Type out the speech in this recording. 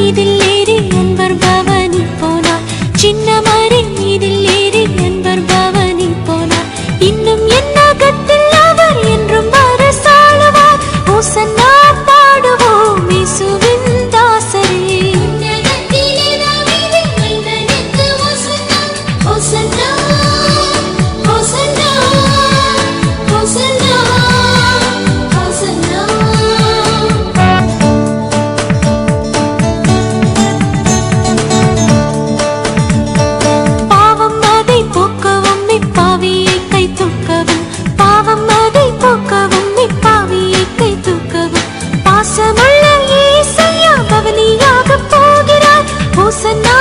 மீதில் ஏறி அன்பர் பவனி போனார். சின்ன மரி மீதில் ஏறி அன்பர் பவனி போனார். இன்னும் என்னகத்தில் அவர் என்றும் அரசாளுவார். ஓசன்னா பாடுவோம் இயேசுவின் தாசரே. பாசமுள்ள இயேசையா பவனியாக போகிறார். ஓசன்னா